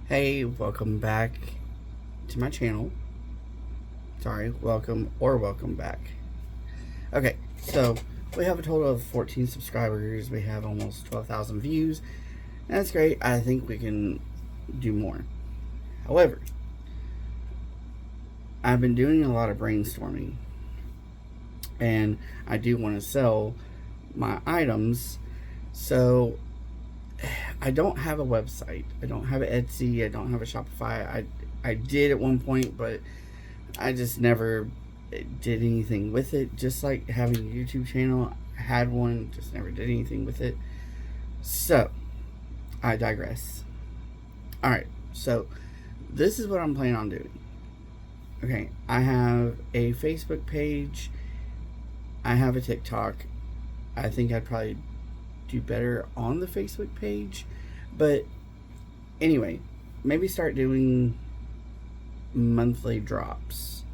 Hey, welcome back to my channel. Sorry, welcome back. Okay, so we have a total of 14 subscribers. We have almost 12,000 views. That's great. I think we can do more. However, I've been doing a lot of brainstorming, and I do want to sell my items. So I don't have a website. I don't have an Etsy. I don't have a Shopify. I did at one point, but I just never did anything with it. Just like having a YouTube channel, I had one, just never did anything with it. So, I digress. Alright, so this is what I'm planning on doing. Okay, I have a Facebook page. I have a TikTok. I think I'd probably do better on the Facebook page. But anyway, maybe start doing monthly drops.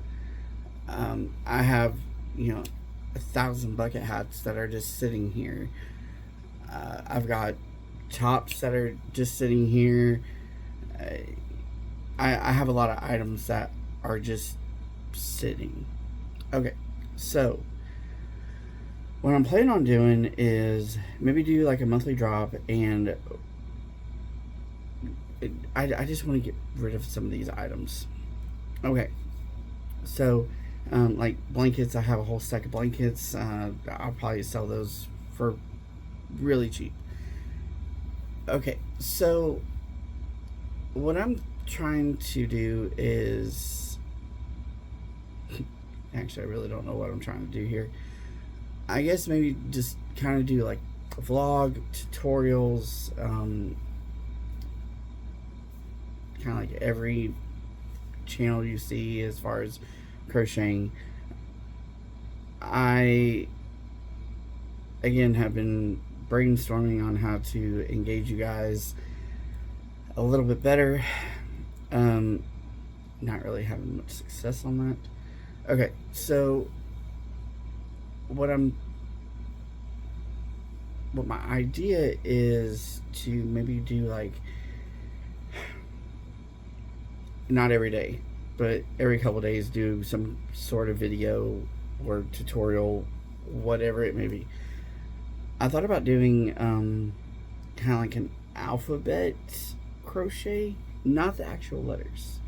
I have, 1,000 bucket hats that are just sitting here. I've got tops that are just sitting here. I have a lot of items that are just sitting. Okay, so what I'm planning on doing is maybe do like a monthly drop, and I just want to get rid of some of these items. Okay, so like blankets, I have a whole stack of blankets. I'll probably sell those for really cheap. Okay, so what I'm trying to do is actually, I really don't know what I'm trying to do here. I guess maybe just kind of do like vlog tutorials, kind of like every channel you see as far as crocheting. I again have been brainstorming on how to engage you guys a little bit better. Not really having much success on that. Okay, so what my idea is to maybe do like not every day, but every couple days do some sort of video or tutorial, whatever it may be. I thought about doing kind of like an alphabet crochet, not the actual letters,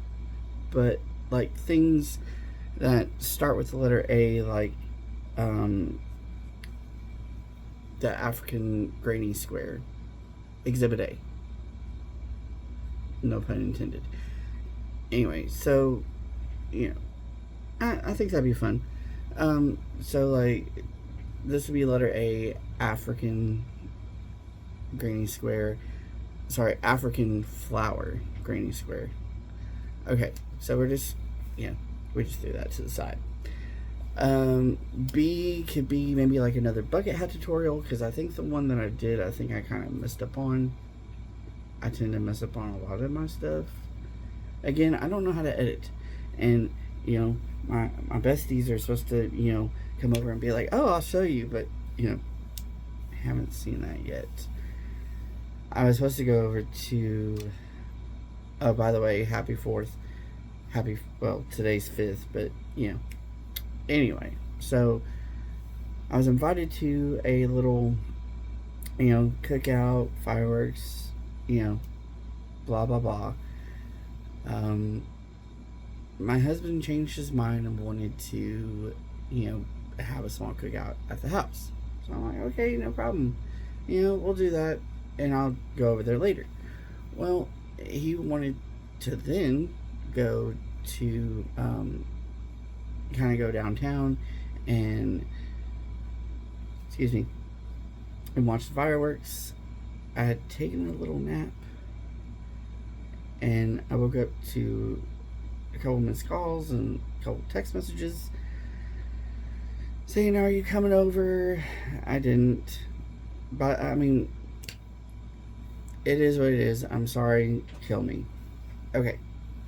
but like things that start with the letter A, like the African granny square, Exhibit A. No pun intended. Anyway, so I think that'd be fun. So like this would be letter A, African granny square. Sorry, African flower granny square. Okay, so we just threw that to the side. B could be maybe like another bucket hat tutorial, because I think the one that I did, I think I kind of messed up on. I tend to mess up on a lot of my stuff. Again, I don't know how to edit, and my besties are supposed to come over and be like, oh, I'll show you, but I haven't seen that yet. I was supposed to go over to, oh, by the way, happy 4th. Well, today's 5th, but anyway, so I was invited to a little cookout, fireworks, blah blah blah. My husband changed his mind and wanted to have a small cookout at the house. So I'm like, okay, no problem, we'll do that, and I'll go over there later. Well, he wanted to then go to kind of go downtown and and watch the fireworks. I had taken a little nap, and I woke up to a couple missed calls and a couple text messages saying, are you coming over? I didn't, but I mean, it is what it is. I'm sorry, kill me. Okay,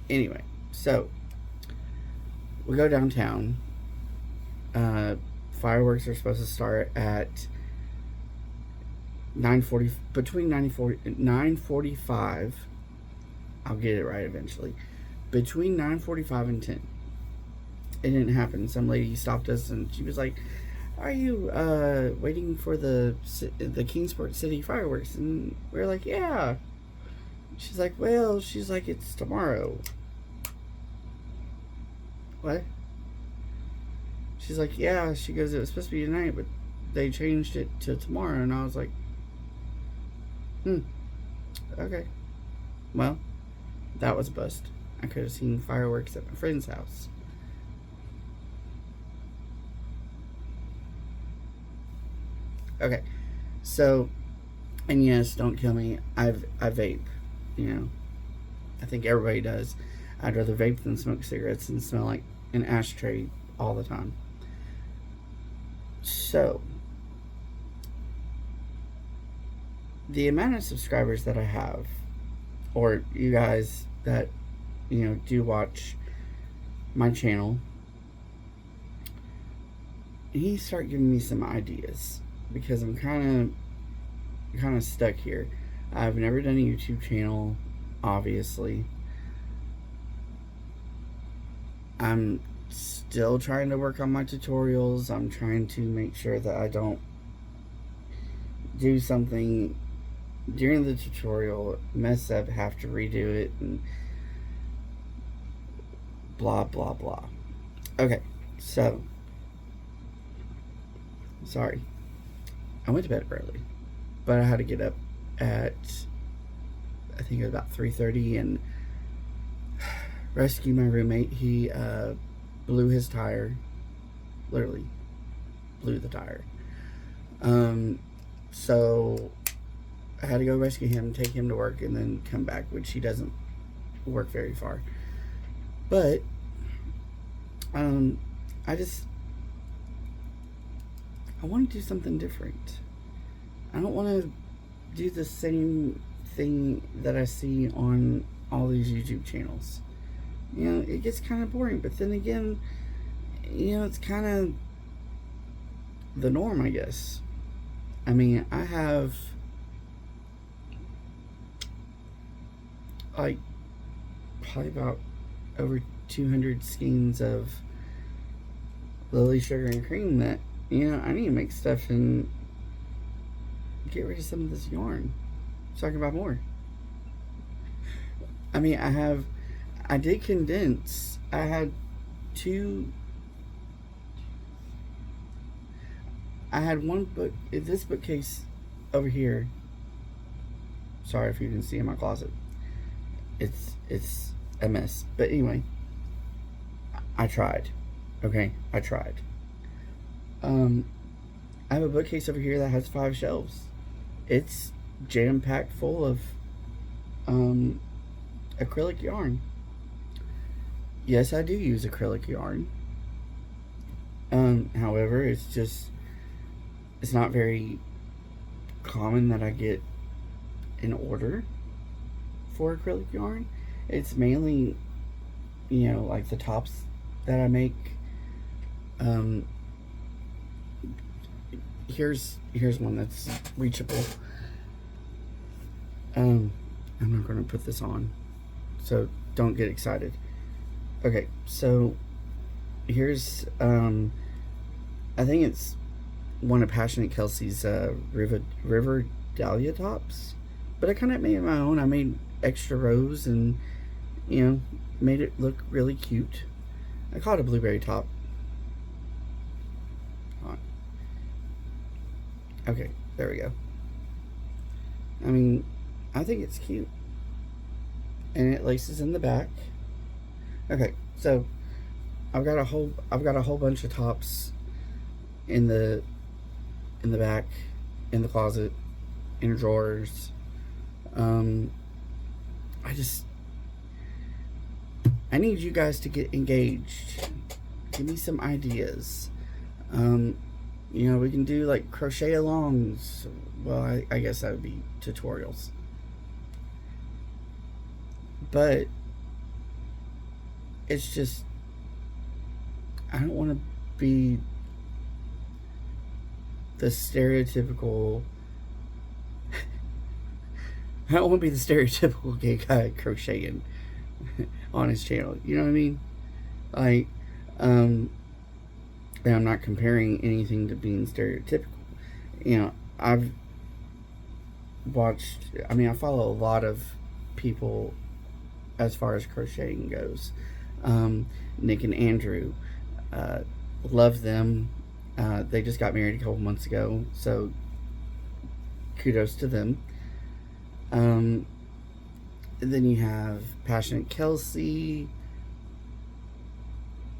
anyway, so we go downtown. Fireworks are supposed to start at 9:40, between 9:45. I'll get it right eventually. Between 9:45 and 10. It didn't happen. Some lady stopped us and she was like, "Are you waiting for the Kingsport City fireworks?" And we were like, "Yeah." She's like, "Well," she's like, "it's tomorrow." What? She's like, "Yeah." She goes, "It was supposed to be tonight, but they changed it to tomorrow." And I was like, okay. Well, that was a bust. I could have seen fireworks at my friend's house. Okay, so, and yes, don't kill me. I vape. You know, I think everybody does. I'd rather vape than smoke cigarettes and smell like an ashtray all the time. So, the amount of subscribers that I have, or you guys that, do watch my channel, you start giving me some ideas because I'm kind of stuck here. I've never done a YouTube channel, obviously. I'm still trying to work on my tutorials. I'm trying to make sure that I don't do something during the tutorial, mess up, have to redo it, and blah blah blah. Okay, so sorry, I went to bed early, but I had to get up at, I think it was about 3:30 and rescue my roommate. He blew his tire, literally blew the tire. So I had to go rescue him, take him to work, and then come back, which he doesn't work very far. But I want to do something different. I don't want to do the same thing that I see on all these YouTube channels. It gets kind of boring, but then again, it's kind of the norm, I guess. I mean, I have like probably about over 200 skeins of Lily Sugar and Cream that, I need to make stuff and get rid of some of this yarn so I can buy more. I mean, I did condense. I had one book, this bookcase over here. Sorry if you can see in my closet. It's a mess. But anyway, I tried. Okay, I tried. I have a bookcase over here that has 5 shelves. It's jam-packed full of acrylic yarn. Yes, I do use acrylic yarn. However, it's not very common that I get an order for acrylic yarn. It's mainly, like the tops that I make. Here's one that's reachable. I'm not going to put this on, so don't get excited. Okay, so here's I think it's one of Passionate Kelsey's River Dahlia tops, but I kind of made it my own. I made extra rows and made it look really cute. I call it a blueberry top. Okay, there we go. I mean, I think it's cute, and it laces in the back. Okay, so I've got a whole bunch of tops in the back, in the closet, in drawers. I need you guys to get engaged. Give me some ideas. We can do like crochet alongs. Well, I guess that would be tutorials. But it's just, I don't want to be the stereotypical I don't want to be the stereotypical gay guy crocheting on his channel. You know what I mean? Like, and I'm not comparing anything to being stereotypical. You know, I've watched, I mean, I follow a lot of people as far as crocheting goes. Nick and Andrew, love them. They just got married a couple months ago, so kudos to them. And then you have Passionate Kelsey.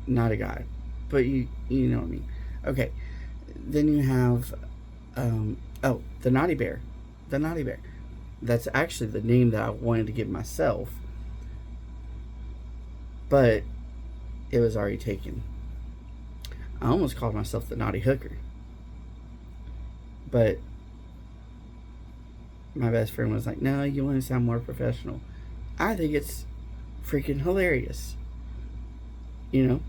Not a guy, but you know what I mean. Okay, then you have the Naughty Bear. The Naughty Bear. That's actually the name that I wanted to give myself, but it was already taken. I almost called myself the Naughty Hooker, but my best friend was like, no, you want to sound more professional. I think it's freaking hilarious, you know,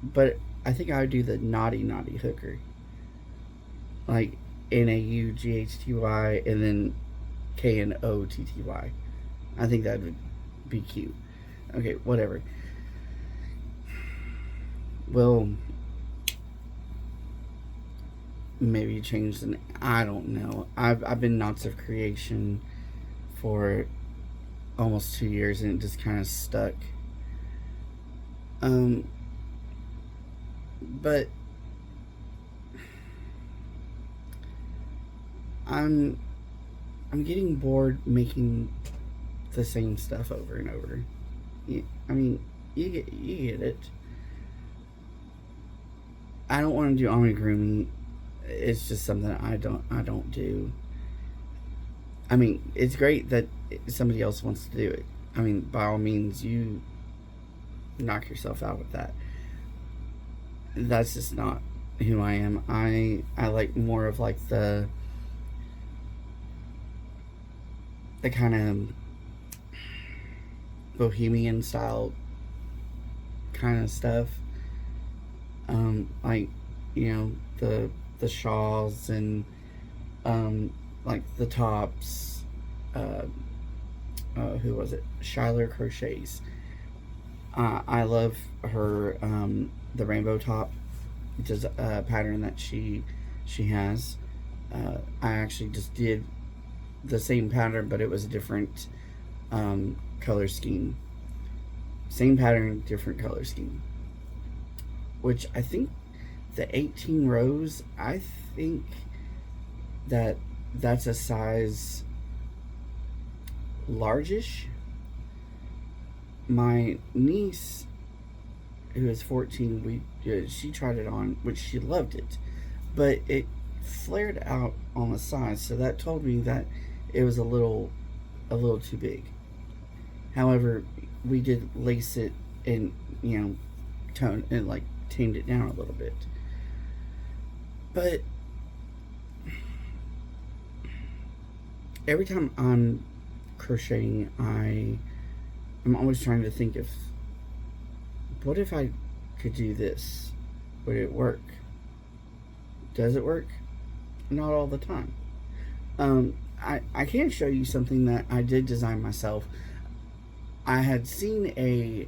but I think I would do the Naughty Hooker, like Naughty and then Knotty. I think that would be cute. Okay, whatever. Well, maybe change the name. I don't know. I've been Knots of Creation for almost 2 years, and it just kind of stuck. But I'm getting bored making the same stuff over and over. I mean, you get it. I don't want to do amigurumi. It's just something I don't do. I mean, it's great that somebody else wants to do it. I mean, by all means, you knock yourself out with that. That's just not who I am. I like more of like the kind of bohemian style kind of stuff. Like, you know, the shawls and like the tops. Who was it? Shylar Crochets. I love her the rainbow top, which is a pattern that she has. I actually just did the same pattern, but it was a different color scheme. Same pattern, different color scheme. Which I think the 18 rows, I think that's a size largish. My niece, who is 14, she tried it on, which she loved it, but it flared out on the sides, so that told me that it was a little too big. However, we did lace it and, you know, tone and like tamed it down a little bit. But every time I'm crocheting, I'm always trying to think of, what if I could do this? Would it work? Does it work? Not all the time. I can show you something that I did design myself. I had seen a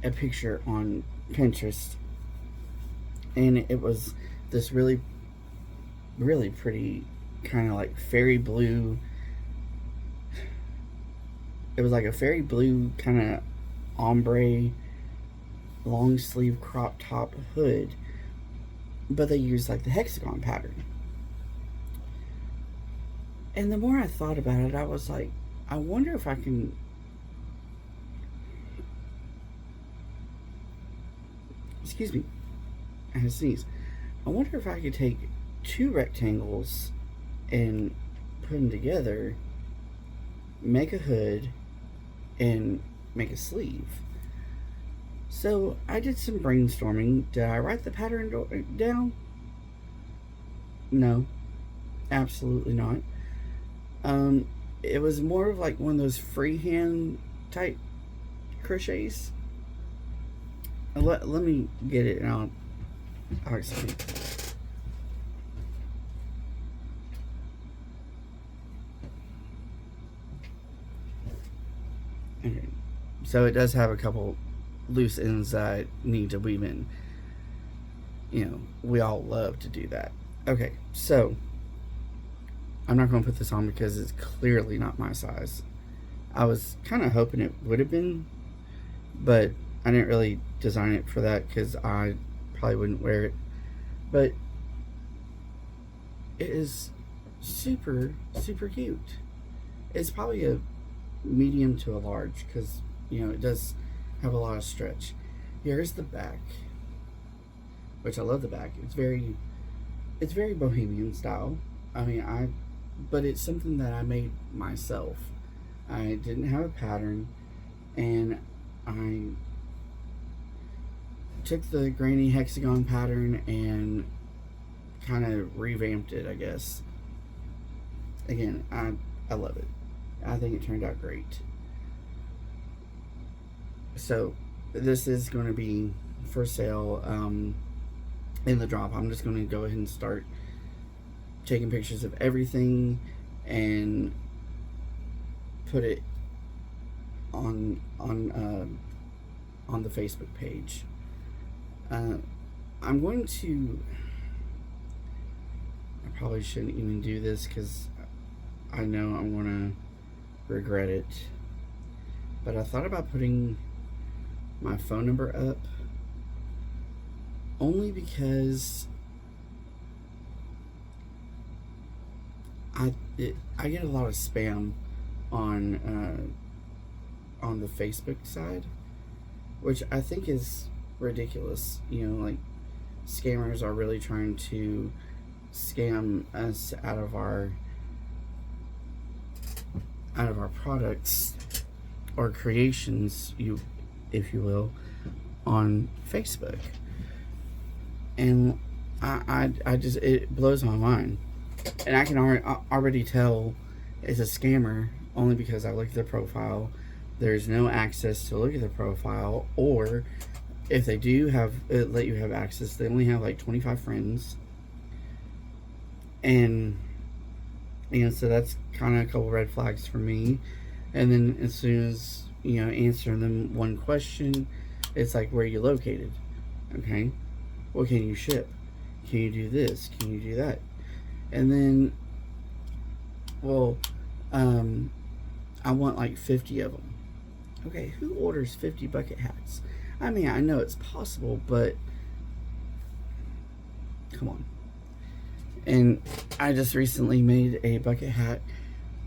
picture on Pinterest, and it was this really, really pretty kind of like fairy blue. It was like a fairy blue kind of ombre long sleeve crop top hood, but they used like the hexagon pattern. And the more I thought about it, I was like, I wonder if I can excuse me, I had to sneeze. I wonder if I could take two rectangles and put them together, make a hood, and make a sleeve. So I did some brainstorming. Did I write the pattern down? No, absolutely not. It was more of like one of those freehand type crochets. Let me get it and I'll explain. Okay. So it does have a couple loose ends that I need to weave in. You know, we all love to do that. Okay, so I'm not going to put this on because it's clearly not my size. I was kind of hoping it would have been, but I didn't really design it for that because I probably wouldn't wear it. But it is super, super cute. It's probably a medium to a large because, you know, it does have a lot of stretch. Here's the back, which I love the back. It's very bohemian style. I mean, but it's something that I made myself. I didn't have a pattern, and I took the granny hexagon pattern and kind of revamped it, I guess. Again, I love it. I think it turned out great. So this is going to be for sale in the drop. I'm just going to go ahead and start taking pictures of everything and put it on the Facebook page. I'm going to. I probably shouldn't even do this because I know I'm going to regret it. But I thought about putting my phone number up only because I get a lot of spam on the Facebook side, which I think is ridiculous. You know, like, scammers are really trying to scam us out of our products or creations, if you will, on Facebook. And I just, it blows my mind. And I can already tell it's a scammer only because I look at their profile. There's no access to look at their profile, or if they do let you have access, they only have like 25 friends. And so that's kind of a couple red flags for me. And then as soon as, you know, answering them one question, it's like, where are you located? Okay, what can you ship? Can you do this? Can you do that? And then, well, I want like 50 of them. Okay, who orders 50 bucket hats? I mean, I know it's possible, but come on. And I just recently made a bucket hat.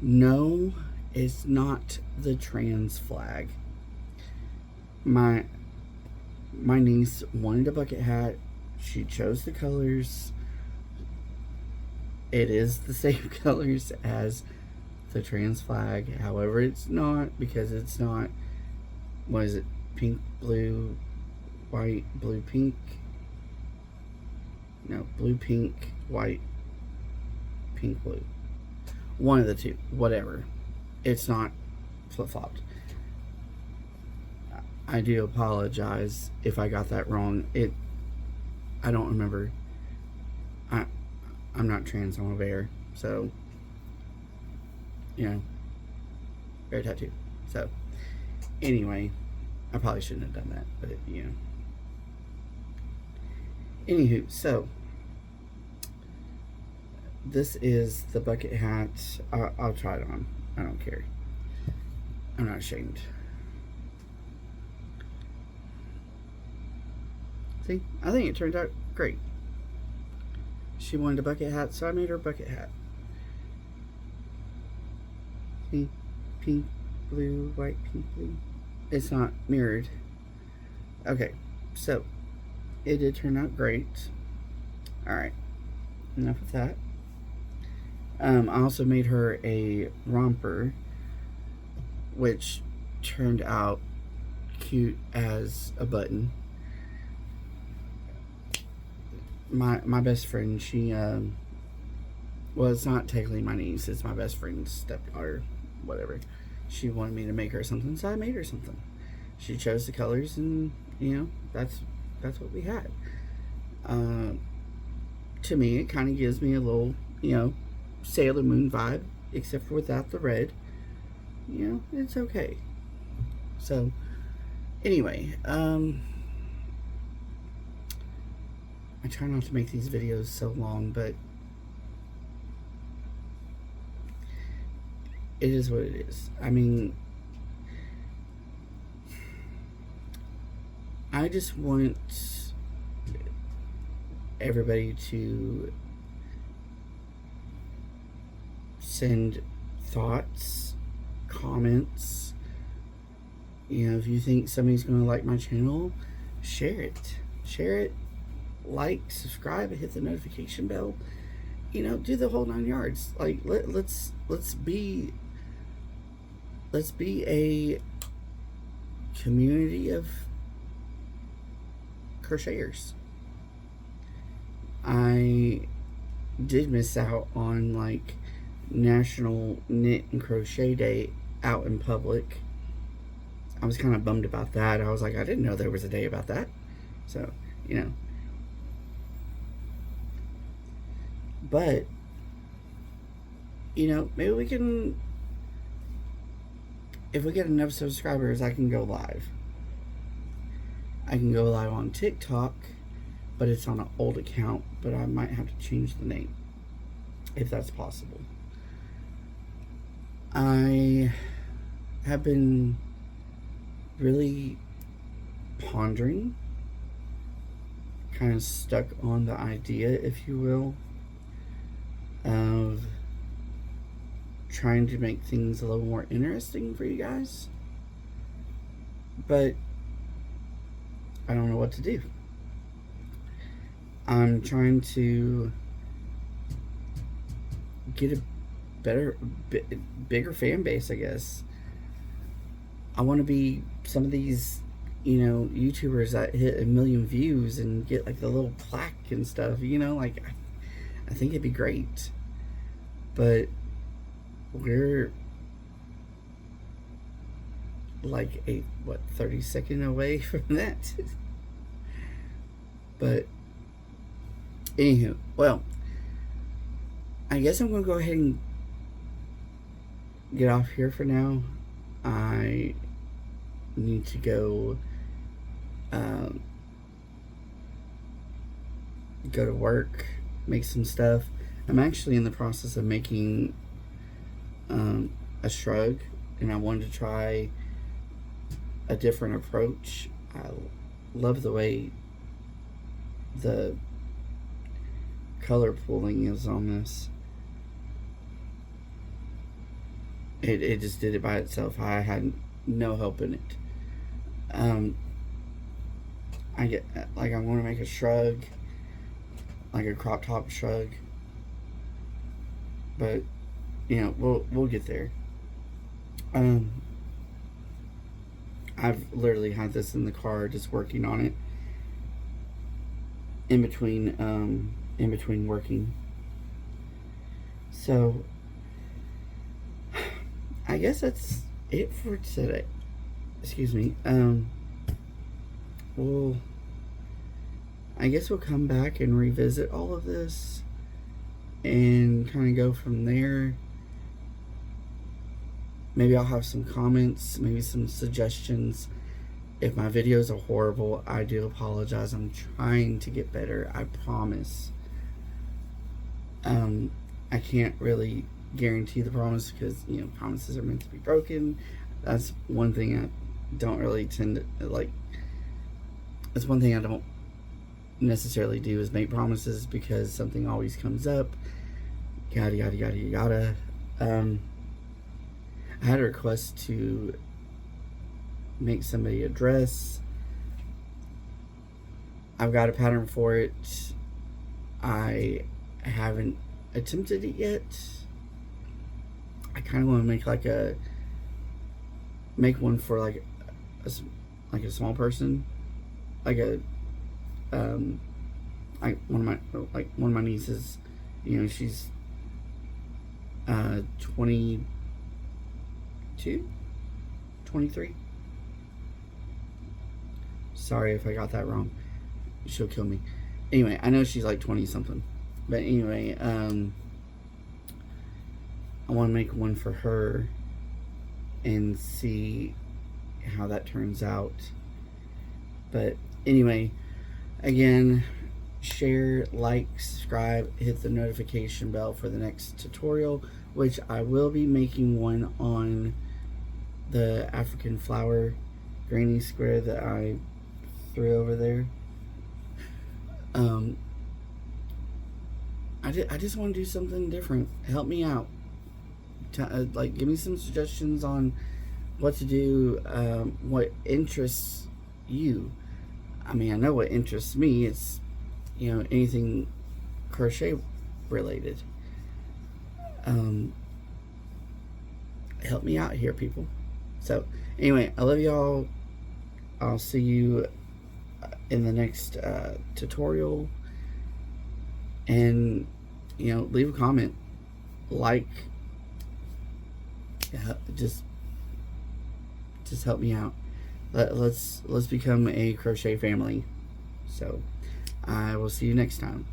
No, it's not the trans flag. My niece wanted a bucket hat. She chose the colors. It is the same colors as the trans flag. However, it's not, because it's not, what is it, pink, blue, white, blue, pink? No, blue, pink, white, pink, blue. One of the two, whatever. It's not flip-flopped. I do apologize if I got that wrong. I don't remember. I'm not trans, I'm a bear. So, you know, bear tattoo. So, anyway, I probably shouldn't have done that, but you know. Anywho, so this is the bucket hat. I'll try it on. I don't care. I'm not ashamed. See, I think it turned out great. She wanted a bucket hat, so I made her a bucket hat. See, pink, blue, white, pink, blue. It's not mirrored. Okay, so it did turn out great. Alright, enough of that. I also made her a romper, which turned out cute as a button. My best friend, she, well, it's not technically my niece, it's my best friend's stepdaughter, whatever. She wanted me to make her something, so I made her something. She chose the colors, and, you know, that's what we had. To me, it kind of gives me a little, you know, Sailor Moon vibe, except for without the red. You know, it's okay. So anyway, I try not to make these videos so long, but it is what it is. I mean, I just want everybody to send thoughts, comments. You know, if you think somebody's going to like my channel, share it. Share it, like, subscribe, hit the notification bell. You know, do the whole 9 yards. Like, let's be a community of crocheters. I did miss out on like National Knit and Crochet Day out in public. I was kind of bummed about that. I was like, I didn't know there was a day about that. So, you know. But, you know, maybe we can, if we get enough subscribers, I can go live. I can go live on TikTok, but it's on an old account, but I might have to change the name, if that's possible. I have been really pondering, kind of stuck on the idea, if you will, of trying to make things a little more interesting for you guys. But I don't know what to do. I'm trying to get a better, bigger fan base, I guess. I want to be some of these, you know, YouTubers that hit 1 million views and get like the little plaque and stuff, you know, like I think it'd be great. But we're like 30 seconds away from that. But anywho, well, I guess I'm gonna go ahead and get off here for now. I need to go go to work, make some stuff. I'm actually in the process of making a shrug, and I wanted to try a different approach. I love the way the color pooling is on this. It just did it by itself. I had no help in it. I want to make a shrug, like a crop top shrug, but you know, we'll get there. I've literally had this in the car, just working on it in between working. So I guess that's it for today. Excuse me. I guess we'll come back and revisit all of this and kind of go from there. Maybe I'll have some comments, maybe some suggestions. If my videos are horrible, I do apologize. I'm trying to get better, I promise. I can't really guarantee the promise because, you know, promises are meant to be broken. That's one thing I don't really tend to like. That's one thing I don't necessarily do, is make promises, because something always comes up. Yada yada yada yada. I had a request to make somebody a dress. I've got a pattern for it. I haven't attempted it yet. I kind of want to make one for like a small person, like one of my nieces. You know, she's 22, 23. Sorry if I got that wrong. She'll kill me. Anyway, I know she's like 20 something. But anyway, I want to make one for her and see how that turns out. But anyway, again, share, like, subscribe, hit the notification bell for the next tutorial, which I will be making one on the African flower granny square that I threw over there. I just want to do something different. Help me out. Like, give me some suggestions on what to do, what interests you. I mean, I know what interests me. It's, you know, anything crochet related. Help me out here, people. So, anyway, I love y'all. I'll see you in the next tutorial. And, you know, leave a comment. Like. Just help me out. Let's become a crochet family. So I will see you next time.